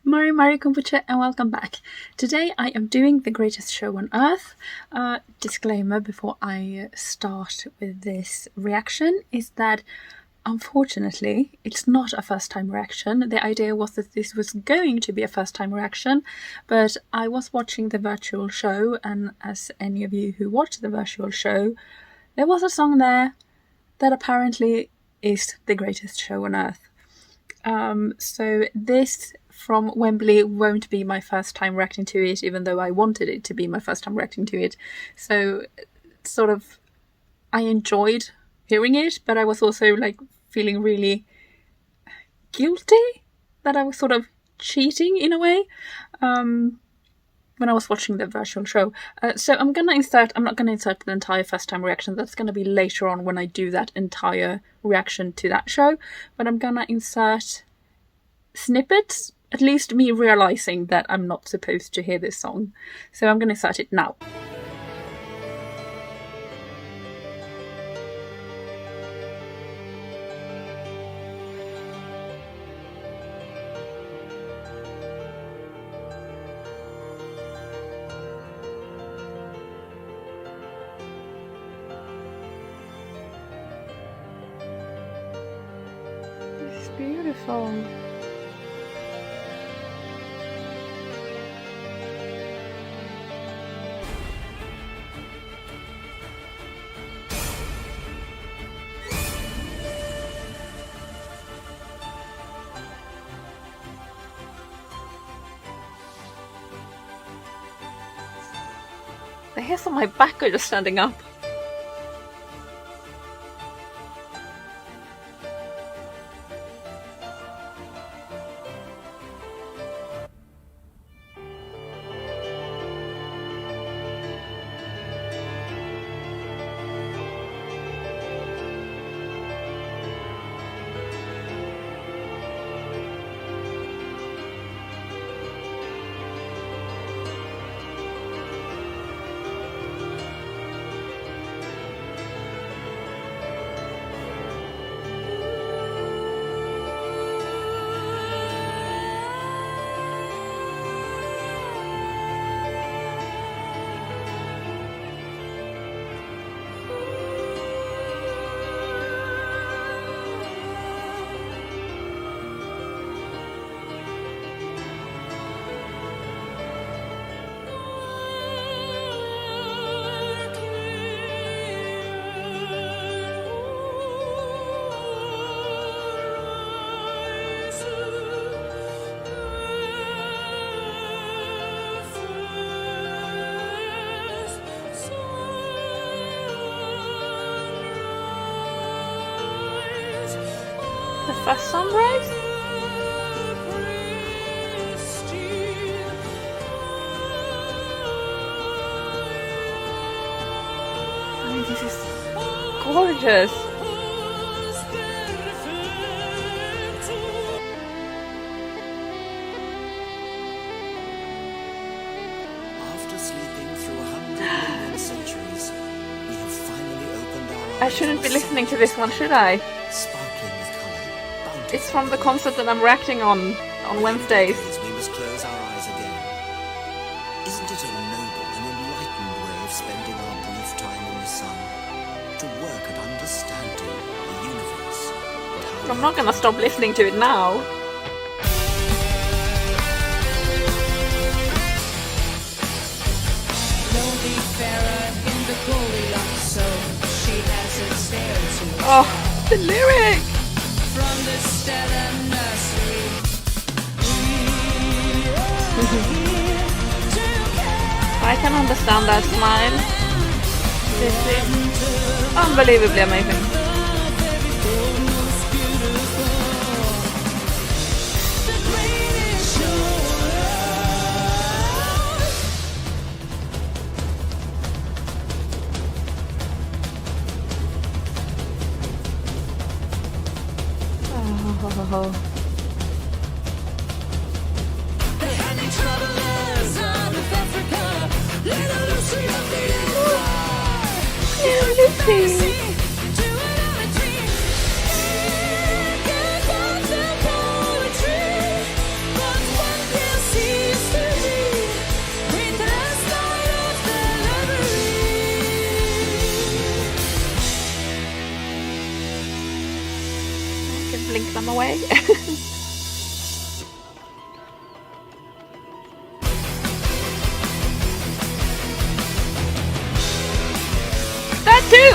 Mari Kombucha, and welcome back. Today I am doing the greatest show on earth. Disclaimer before I start with this reaction is that unfortunately it's not a first time reaction. The idea was that this was going to be a first time reaction, but I was watching the virtual show, and as any of you who watched the virtual show, there was a song there that apparently is the greatest show on earth. So this from Wembley won't be my first time reacting to it, even though I wanted it to be my first time reacting to it. So sort of I enjoyed hearing it, but I was also like feeling really guilty that I was sort of cheating in a way when I was watching the virtual show. So I'm not going to insert the entire first time reaction. That's going to be later on when I do that entire reaction to that show. But I'm going to insert snippets, at least me realising that I'm not supposed to hear this song. So I'm going to insert it now. It's beautiful. The hairs on my back are just standing up. The first sunrise? I mean, this is gorgeous. After sleeping through 100 million centuries, we have finally opened our eyes. I shouldn't be listening to this one, should I? Sparkling with colour. It's from the concert that I'm reacting on Wednesdays. We must close our eyes again. Isn't it a noble and enlightened way of spending our brief time in the sun? To work at understanding the universe. And how I'm not gonna stop listening to it now. Oh, the lyric! From the Stella Nursery. I can understand that smile. This is unbelievably amazing. Oh. Lucy. and blink them away. That too!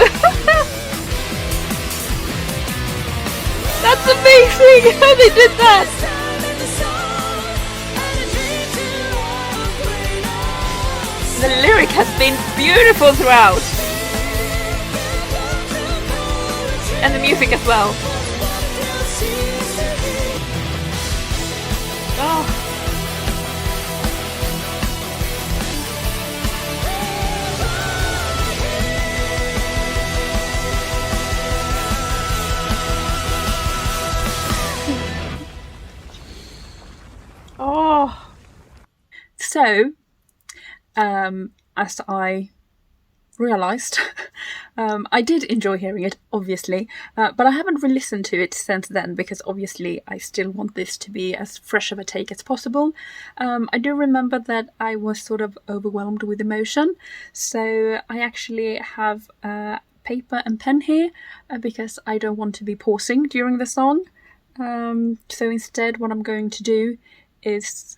That's amazing how they did that! The lyric has been beautiful throughout! And the music as well. Oh. Oh. So, as I realised, I did enjoy hearing it, obviously, but I haven't re-listened to it since then because obviously I still want this to be as fresh of a take as possible. I do remember that I was sort of overwhelmed with emotion, so I actually have paper and pen here because I don't want to be pausing during the song. So instead what I'm going to do is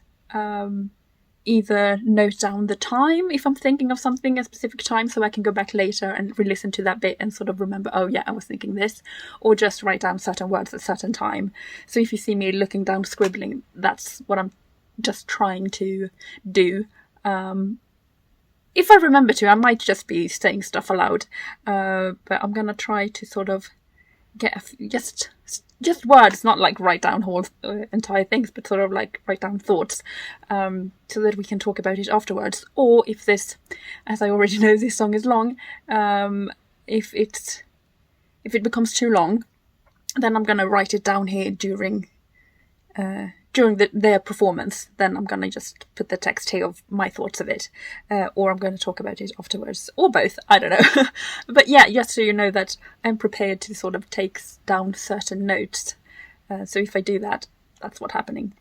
either note down the time if I'm thinking of something at a specific time so I can go back later and re-listen to that bit and sort of remember, oh yeah, I was thinking this, or just write down certain words at a certain time. So if you see me looking down scribbling, that's what I'm just trying to do. If I remember to, I might just be saying stuff aloud, but I'm gonna try to sort of get just words, not like write down whole entire things, but sort of like write down thoughts, so that we can talk about it afterwards. Or if this, as I already know this song is long, if it becomes too long, then I'm gonna write it down here during their performance. Then I'm gonna just put the text here of my thoughts of it, or I'm gonna talk about it afterwards, or both, I don't know. But yeah, just so you know that I'm prepared to sort of take down certain notes, so if I do that, that's what's happening.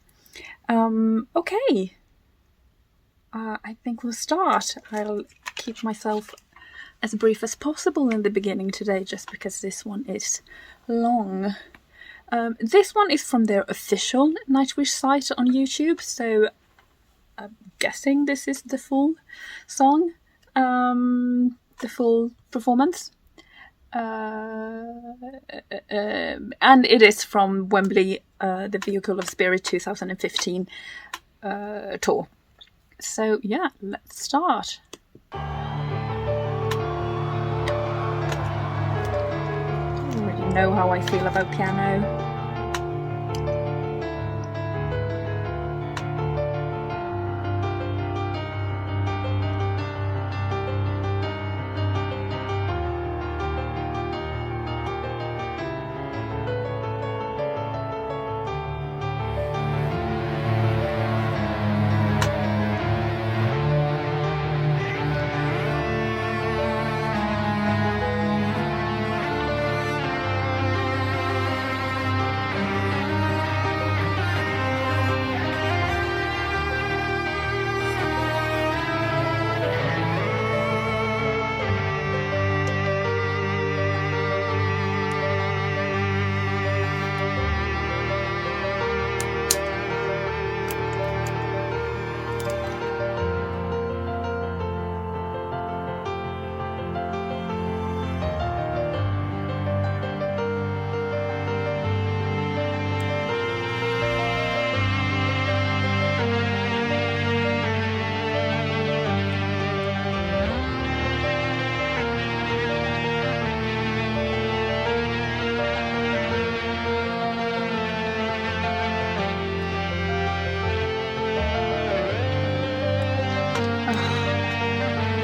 Okay, I think we'll start. I'll keep myself as brief as possible in the beginning today, just because this one is long. This one is from their official Nightwish site on YouTube, so I'm guessing this is the full song, the full performance. And it is from Wembley, the Vehicle of Spirit 2015 tour. So yeah, let's start. I don't really know how I feel about piano.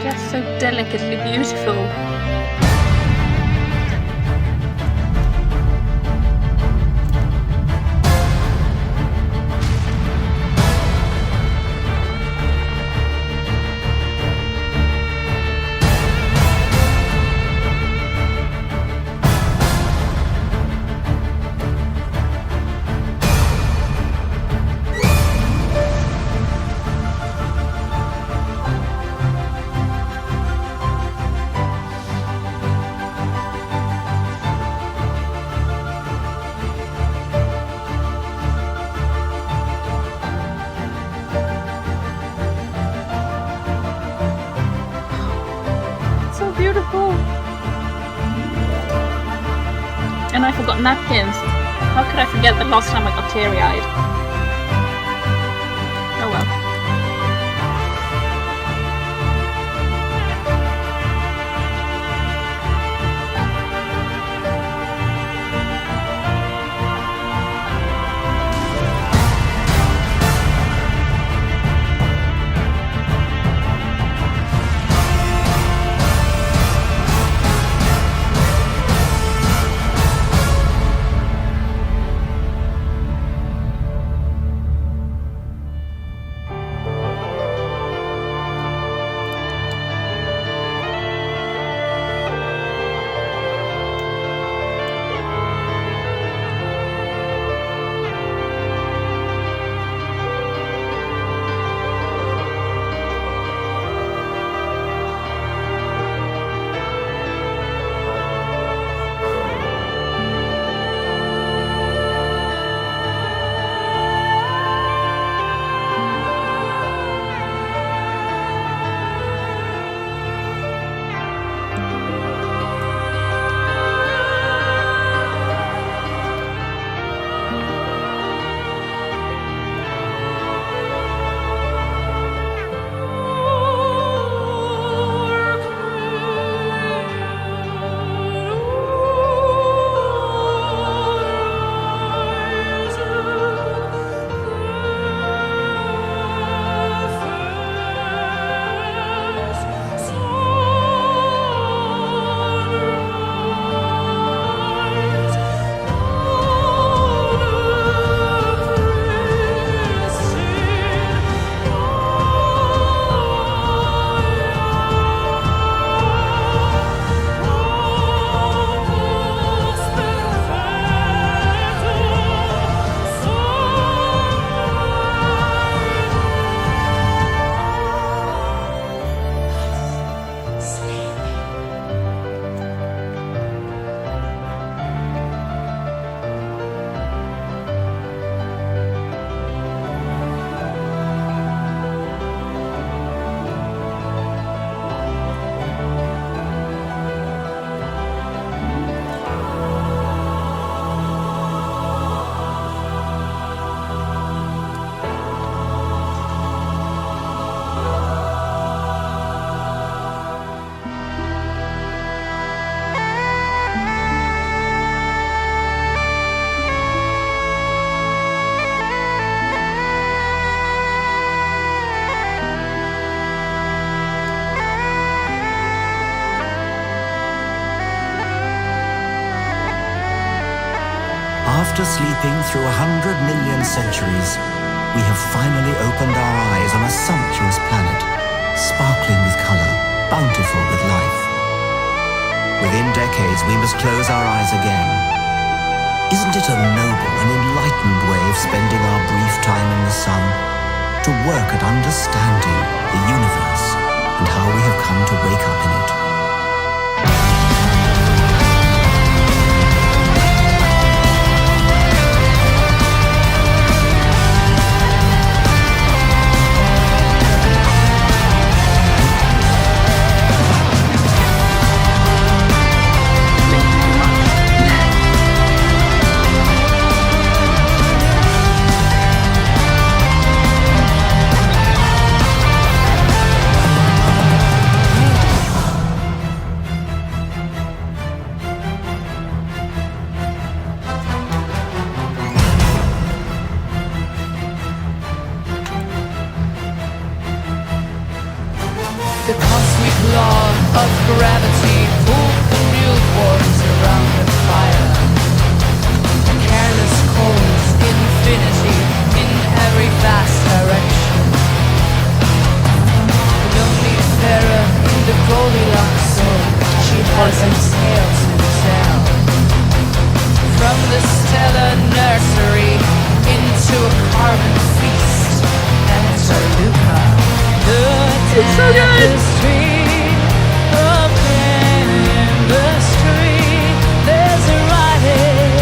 Just so delicately beautiful. and I forgot napkins. How could I forget the last time I got teary-eyed? Oh well. After sleeping through 100 million centuries, we have finally opened our eyes on a sumptuous planet, sparkling with color, bountiful with life. Within decades, we must close our eyes again. Isn't it a noble and enlightened way of spending our brief time in the sun? To work at understanding the universe and how we have come to wake up in it. The cosmic law of gravity pulled the newborns around the fire. Careless calls infinity in every vast direction. The lonely Pharaoh in the Goldilocks zone, she has a tale to tell. From the stellar nursery into a carbon feast, enter Luca. It's so good! There's a riot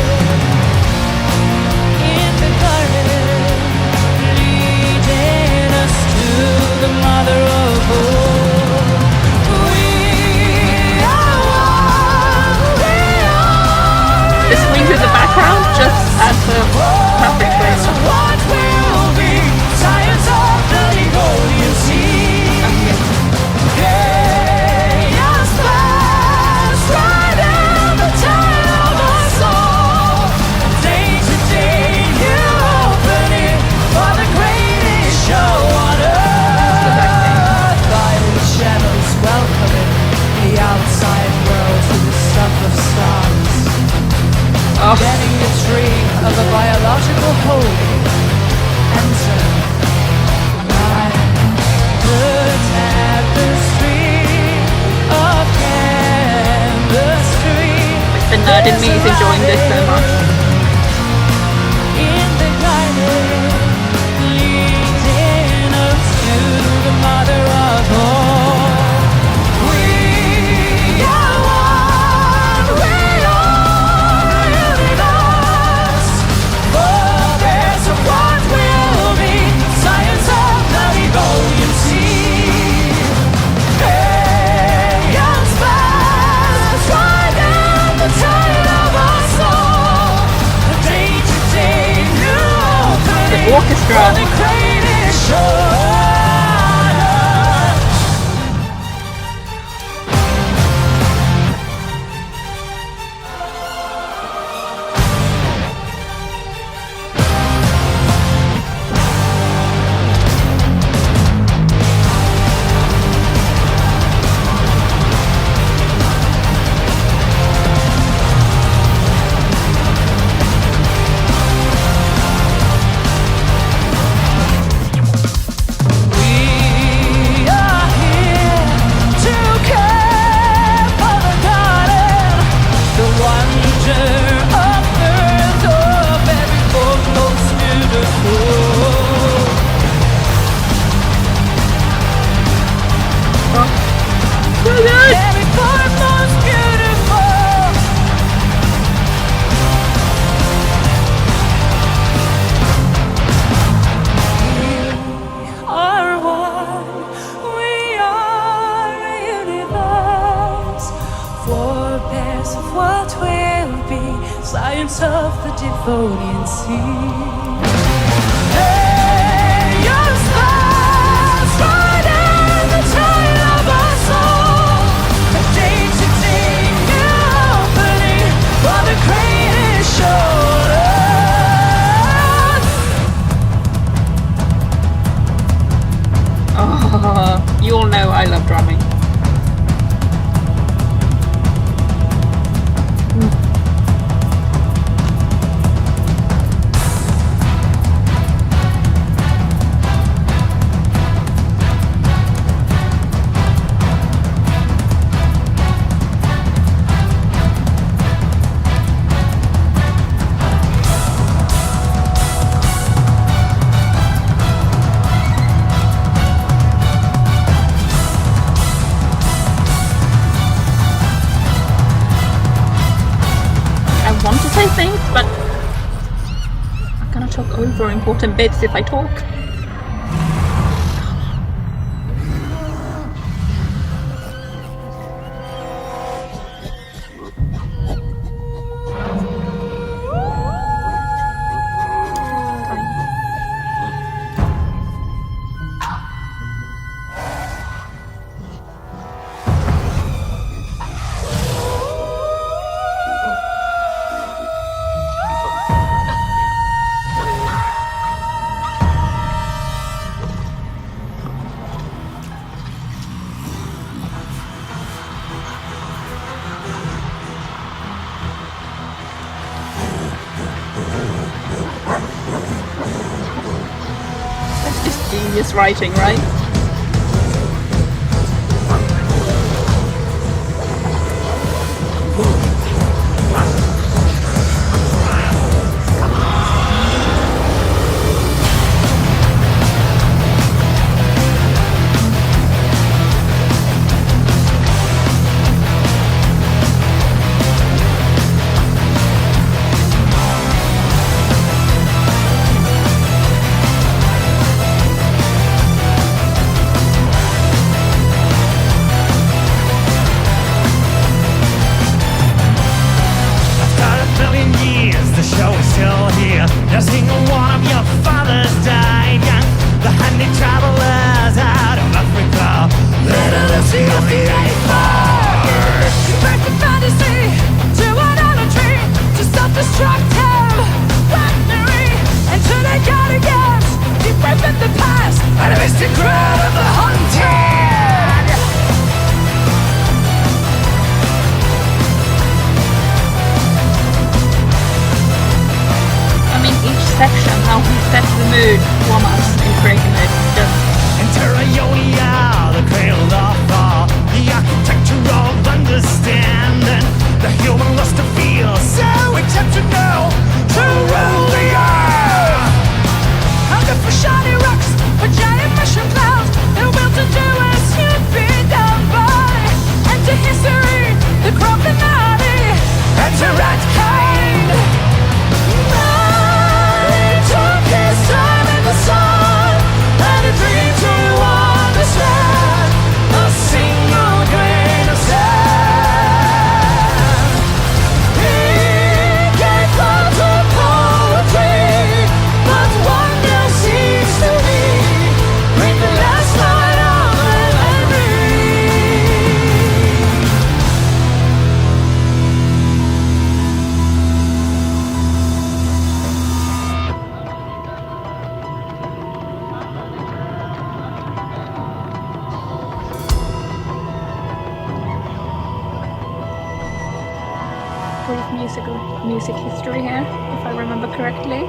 in the garden, leading us to the mother of all. We are. This in the background just adds a perfect flavor. What will be science of the evil you see? Chaos flash right in the tide of our soul. Day to day, new opening for the greatest show on earth. Violet shadows welcoming the outside world to the stuff of stars. Getting the tree of a biological whole. Enter the tapestry of chemistry. Like the nerd in me is enjoying this so much. In the garden, leading us to the mother of all. We are one, we are universe. Progress of what will be, science of the volume C. Chaos fast, right down the tide of our soul. The day-to-day new opening orchestra. for the greatest show on earth. We are here to care for the garden, the wonder of earth, of every form most beautiful. Every form most beautiful. Are one, we are a universe. Forebears of what will be, science of the Devonian Sea. Chaos fast, right in the tide of our soul. A day-to-day new opening for the greatest show on earth. Oh, you all know I love drumming. I want to say things, but I'm gonna talk over important bits if I talk. That's just genius writing, right? Just think one of your fathers died young. The handy travelers out of Africa. Little Lucy of the A4. You break the fantasy to idolatry, to self-destructive weaponry, and to the guardians. You break with the past, and a mystic crowd of the hunted. I mean, each section, how he sets the mood for us in creating it, just Enter Ionia, the cradle of fall, the architecture of understanding, the human lust to feel so exceptional, to rule the earth. I'm good for shiny rocks, for giant mushroom clouds, the will to do as you've been done by. Enter history, the Croconati, enter rat kind. He took his time in the sun, and a dream to understand a single grain of sand. He gave birth to poetry, but wonder seems to be bring the last light of memory. brief music history here, if I remember correctly.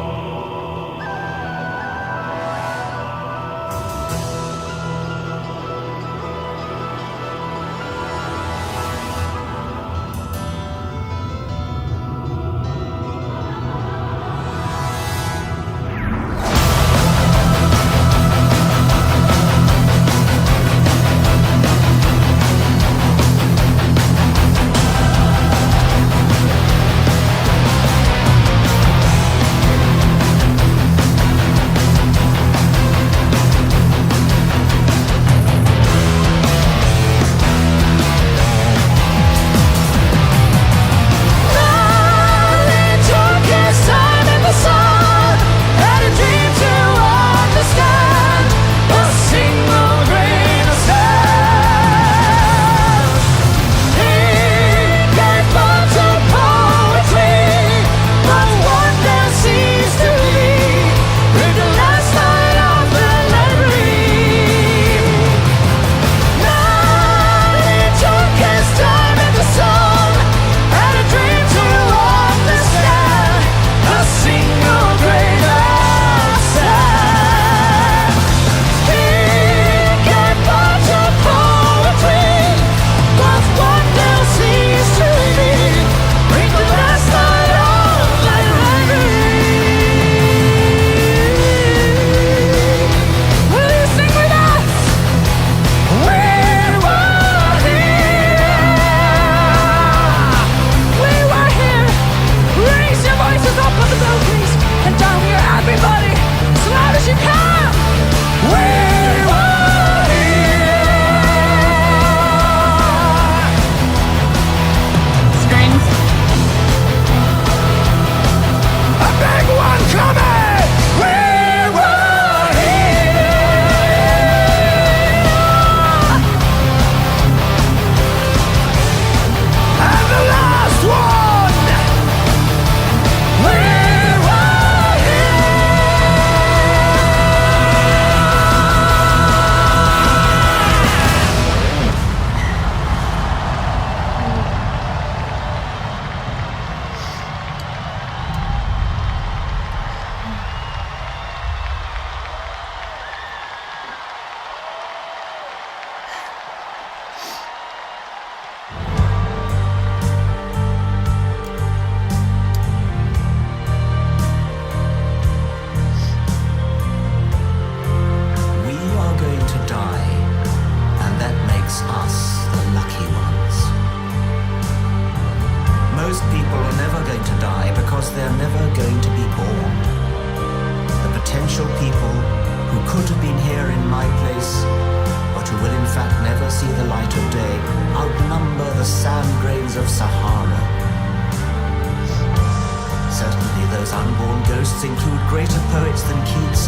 hosts include greater poets than Keats,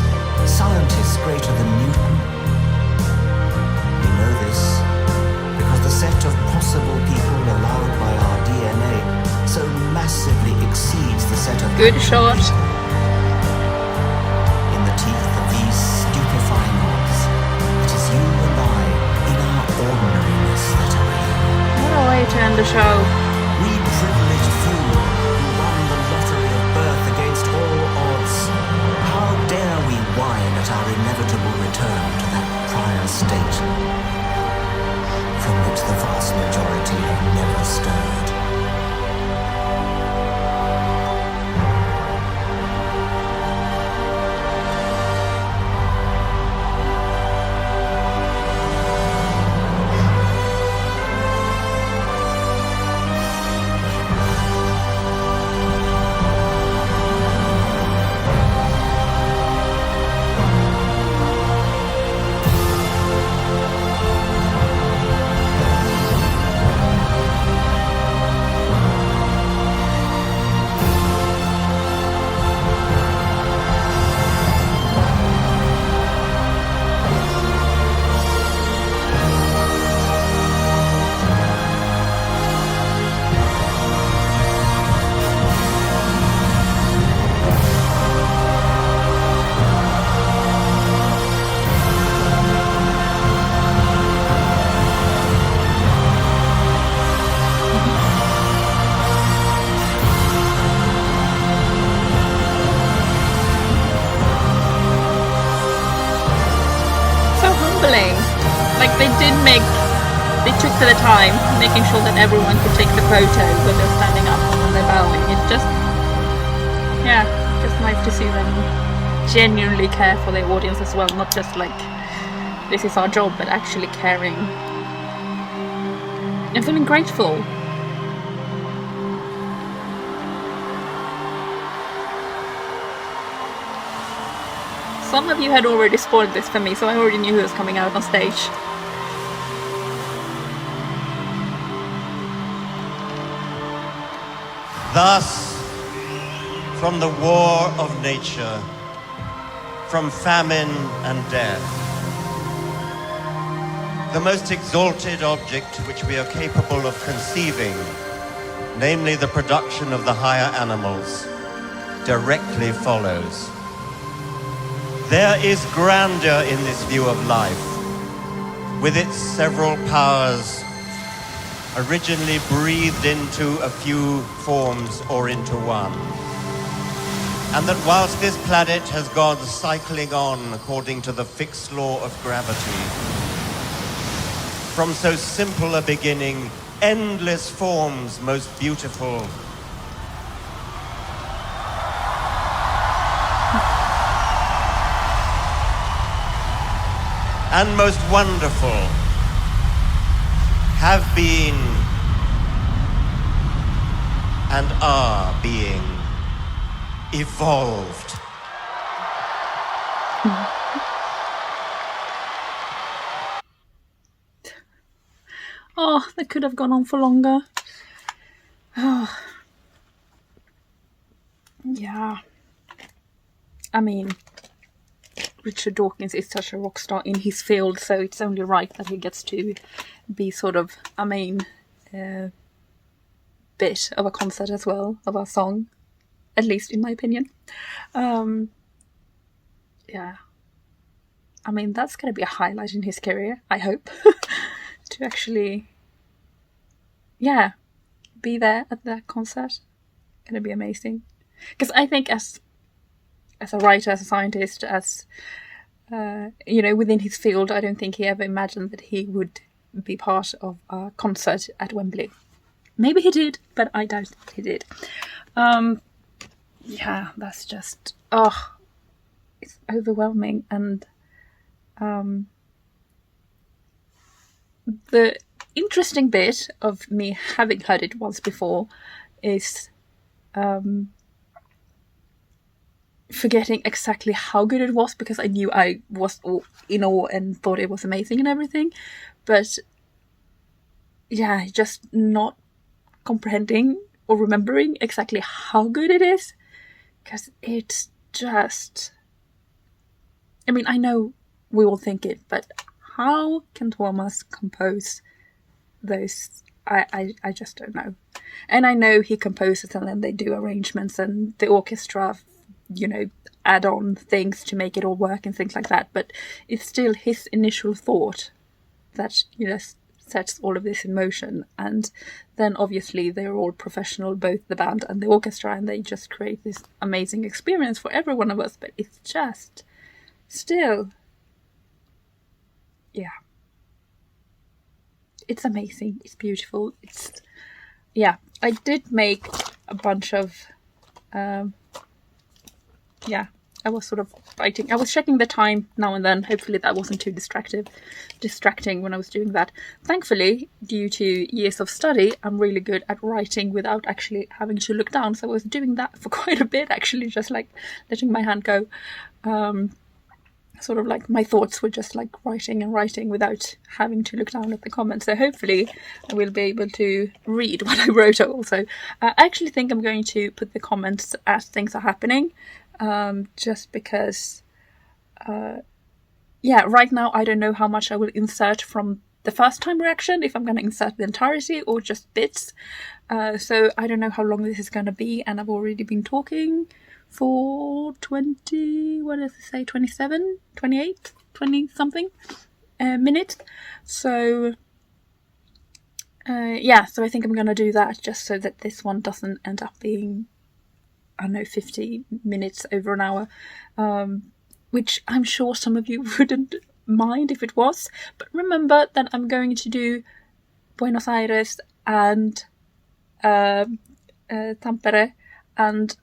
scientists greater than Newton. We know this because the set of possible people allowed by our DNA so massively exceeds the set of Good shot. in the teeth of these stupefying odds. It is you and I, in our ordinariness, that are here. What a way to end the show. We privileged few who won the lottery of birth against all odds. How dare we whine at our inevitable return to that prior state from which the vast majority have never stirred? They took the time, making sure that everyone could take the photo when they're standing up and when they're bowing. It's just nice to see them genuinely care for their audience as well, not just like this is our job, but actually caring and feeling grateful. Some of you had already spoiled this for me, so I already knew who was coming out on stage. Thus, from the war of nature, from famine and death, the most exalted object which we are capable of conceiving, namely the production of the higher animals, directly follows. There is grandeur in this view of life, with its several powers originally breathed into a few forms or into one. And that whilst this planet has gone cycling on according to the fixed law of gravity, from so simple a beginning, endless forms most beautiful and most wonderful have been and are being evolved. Oh, that could have gone on for longer. Oh. Yeah. I mean, Richard Dawkins is such a rock star in his field, so it's only right that he gets to be sort of a main bit of a concert as well, of a song, at least in my opinion. Yeah. I mean, that's going to be a highlight in his career, I hope. To actually, be there at that concert. Going to be amazing. Because I think as a writer, as a scientist, as, within his field, I don't think he ever imagined that he would be part of a concert at Wembley. Maybe he did, but I doubt that he did. That's just, it's overwhelming. And the interesting bit of me having heard it once before is forgetting exactly how good it was, because I knew I was in awe and thought it was amazing and everything, but just not comprehending or remembering exactly how good it is, because it's just... I mean, I know we all think it, but how can Thomas compose those? I just don't know. And I know he composes and then they do arrangements and the orchestra, add on things to make it all work and things like that. But it's still his initial thought that, sets all of this in motion. And then obviously they're all professional, both the band and the orchestra, and they just create this amazing experience for every one of us. But it's just still, yeah, it's amazing. It's beautiful. I did make a bunch of, I was sort of writing. I was checking the time now and then. Hopefully that wasn't too distracting when I was doing that. Thankfully, due to years of study, I'm really good at writing without actually having to look down. So I was doing that for quite a bit, actually, just like letting my hand go. Sort of like my thoughts were just like writing and writing without having to look down at the comments. So hopefully I will be able to read what I wrote also. I actually think I'm going to put the comments as things are happening. Just because, right now I don't know how much I will insert from the first time reaction, if I'm going to insert the entirety or just bits. So I don't know how long this is going to be, and I've already been talking for 27, 28, 20 something minutes. So, so I think I'm going to do that just so that this one doesn't end up being, 50 minutes over an hour, which I'm sure some of you wouldn't mind if it was. But remember that I'm going to do Buenos Aires and Tampere, and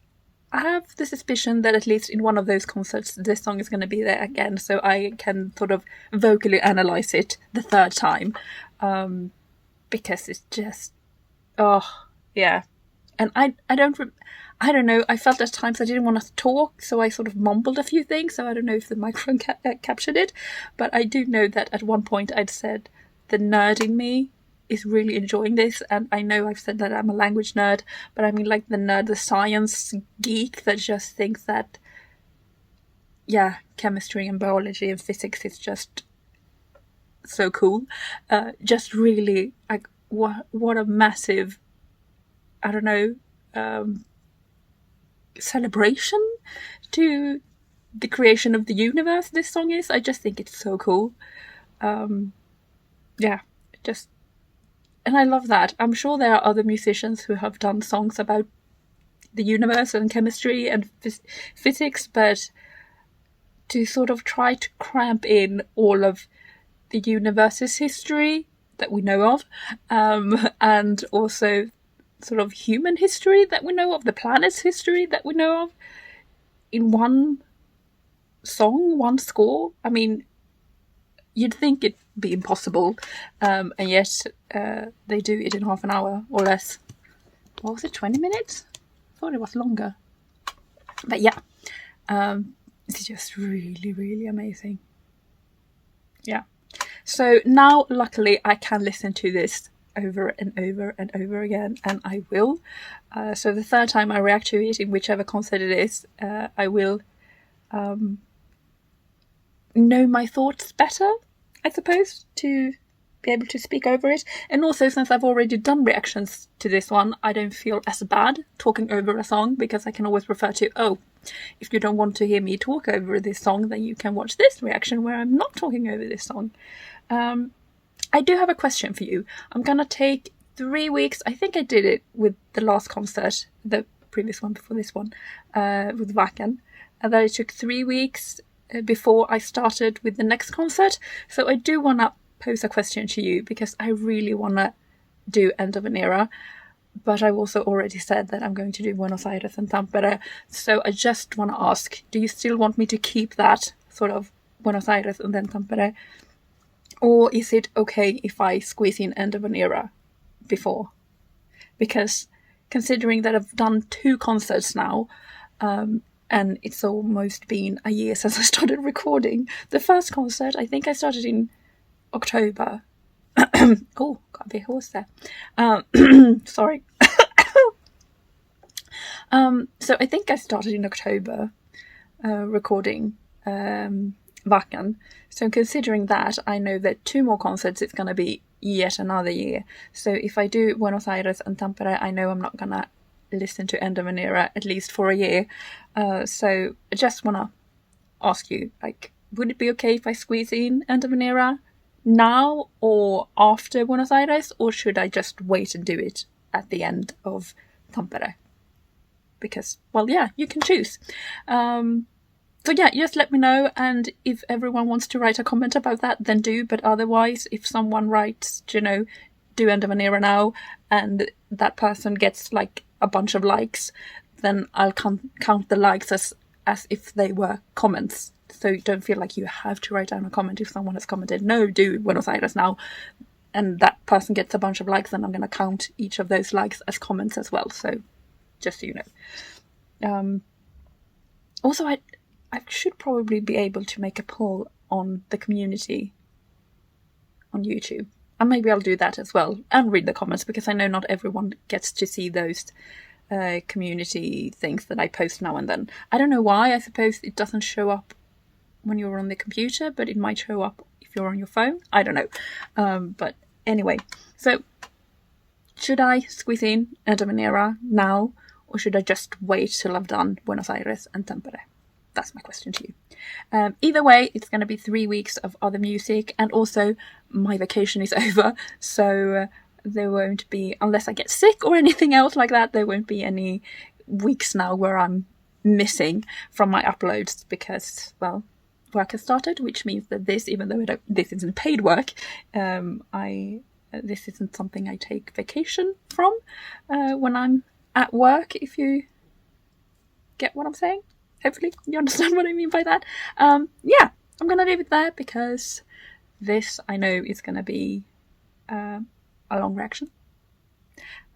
I have the suspicion that at least in one of those concerts this song is going to be there again, so I can sort of vocally analyse it the third time, because it's just, and I don't know, I felt at times I didn't want to talk, so I sort of mumbled a few things, so I don't know if the microphone captured it, but I do know that at one point I'd said the nerd in me is really enjoying this, and I know I've said that I'm a language nerd, but I mean like the nerd, the science geek that just thinks that, chemistry and biology and physics is just so cool. Just really, like, what a massive, celebration to the creation of the universe this song is. I just think it's so cool. And I love that. I'm sure there are other musicians who have done songs about the universe and chemistry and physics, but to sort of try to cramp in all of the universe's history that we know of, and also sort of human history that we know of, the planet's history that we know of, in one song, one score. I mean, you'd think it'd be impossible, and yet they do it in half an hour or less. What was it, 20 minutes? I thought it was longer. But it's just really, really amazing. Yeah. So now, luckily, I can listen to this over and over and over again, and I will. So the third time I react to it, in whichever concert it is, I will know my thoughts better, I suppose, to be able to speak over it. And also, since I've already done reactions to this one, I don't feel as bad talking over a song, because I can always refer to, if you don't want to hear me talk over this song, then you can watch this reaction where I'm not talking over this song. I do have a question for you. I'm gonna take 3 weeks. I think I did it with the last concert, the previous one before this one, with Wacken. And then it took 3 weeks before I started with the next concert. So I do want to pose a question to you, because I really want to do End of an Era. But I've also already said that I'm going to do Buenos Aires and Tampere. So I just want to ask, do you still want me to keep that sort of Buenos Aires and then Tampere? Or is it okay if I squeeze in End of an Era before? Because considering that I've done 2 concerts now, and it's almost been a year since I started recording. The first concert, I think I started in October. Oh, got a bit hoarse there. Sorry. So I think I started in October. recording Wacken. So considering that, I know that 2 more concerts, it's going to be yet another year. So if I do Buenos Aires and Tampere, I know I'm not going to listen to End of an Era at least for a year. So I just want to ask you, like, would it be okay if I squeeze in End of an Era now or after Buenos Aires, or should I just wait and do it at the end of Tampere? Because, well, yeah, you can choose. So yeah, just let me know, and if everyone wants to write a comment about that, then do, but otherwise, if someone writes, do End of an Era now, and that person gets, like, a bunch of likes, then I'll count the likes as if they were comments. So you don't feel like you have to write down a comment if someone has commented, no, do Buenos Aires now, and that person gets a bunch of likes, then I'm going to count each of those likes as comments as well, so just so you know. Also, I should probably be able to make a poll on the community on YouTube. And maybe I'll do that as well, and read the comments, because I know not everyone gets to see those community things that I post now and then. I don't know why. I suppose it doesn't show up when you're on the computer, but it might show up if you're on your phone. I don't know. But anyway, so should I squeeze in End of an Era now, or should I just wait till I've done Buenos Aires and Tampere? That's my question to you. Either way, it's going to be 3 weeks of other music, and also my vacation is over, so there won't be, unless I get sick or anything else like that, there won't be any weeks now where I'm missing from my uploads, because, well, work has started, which means that this, even though this isn't paid work, this isn't something I take vacation from when I'm at work, if you get what I'm saying. Hopefully you understand what I mean by that. Yeah, I'm going to leave it there, because this, I know, is going to be a long reaction.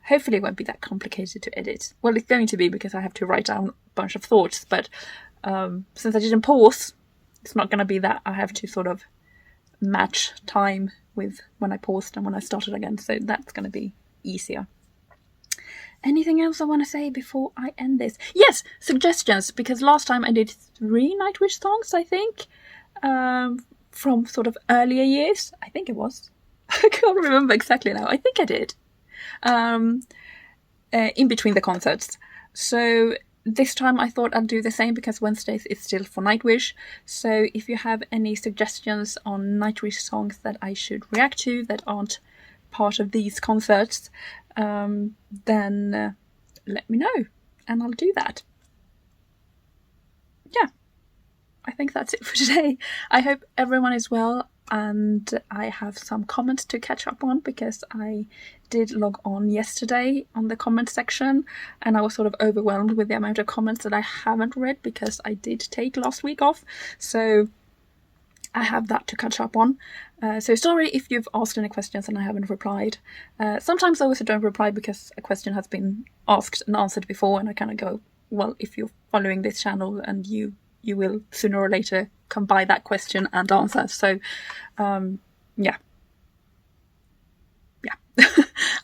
Hopefully it won't be that complicated to edit. Well, it's going to be, because I have to write down a bunch of thoughts, but since I didn't pause, it's not going to be that I have to sort of match time with when I paused and when I started again, so that's going to be easier. Anything else I want to say before I end this? Yes, suggestions, because last time I did 3 Nightwish songs, I think, from sort of earlier years. I think it was. I can't remember exactly now. I think I did. In between the concerts. So this time I thought I'd do the same, because Wednesdays is still for Nightwish. So if you have any suggestions on Nightwish songs that I should react to that aren't part of these concerts, then let me know, and I'll do that. Yeah, I think that's it for today. I hope everyone is well, and I have some comments to catch up on, because I did log on yesterday on the comment section, and I was sort of overwhelmed with the amount of comments that I haven't read, because I did take last week off, so I have that to catch up on. So sorry if you've asked any questions and I haven't replied. Sometimes I also don't reply because a question has been asked and answered before, and I kind of go, well, if you're following this channel, and you will sooner or later come by that question and answer. So, yeah.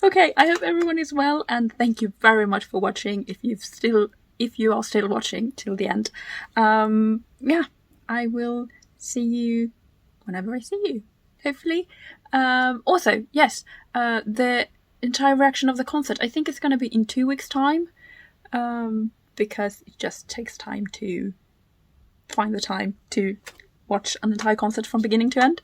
Okay, I hope everyone is well, and thank you very much for watching. If you are still watching till the end, yeah, I will see you whenever I see you, hopefully. Also, yes, the entire reaction of the concert, I think it's going to be in 2 weeks' time, because it just takes time to find the time to watch an entire concert from beginning to end.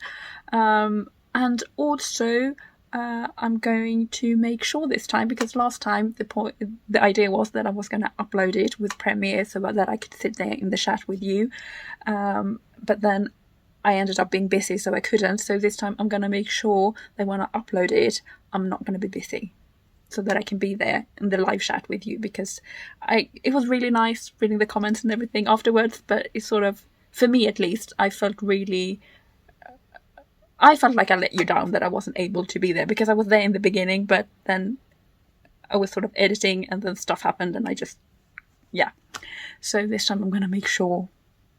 And also, I'm going to make sure this time, because last time the idea was that I was going to upload it with Premiere so that I could sit there in the chat with you, but then I ended up being busy, so I couldn't. So this time I'm going to make sure that when I upload it, I'm not going to be busy, so that I can be there in the live chat with you, because it was really nice reading the comments and everything afterwards, but it's sort of, for me at least, I felt like I let you down, that I wasn't able to be there, because I was there in the beginning, but then I was sort of editing and then stuff happened and I just, yeah. So this time I'm going to make sure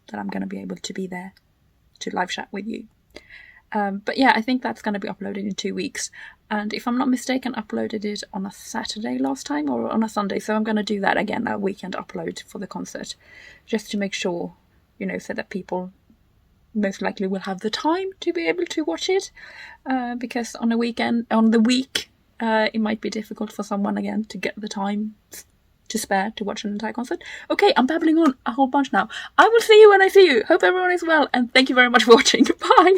that I'm going to be able to be there to live chat with you. But yeah, I think that's going to be uploaded in 2 weeks. And if I'm not mistaken, uploaded it on a Saturday last time or on a Sunday. So I'm going to do that again, a weekend upload for the concert, just to make sure so that people most likely will have the time to be able to watch it, because on the week, it might be difficult for someone again to get the time to spare to watch an entire concert. Okay, I'm babbling on a whole bunch now. I will see you when I see you. Hope everyone is well, and thank you very much for watching. Bye!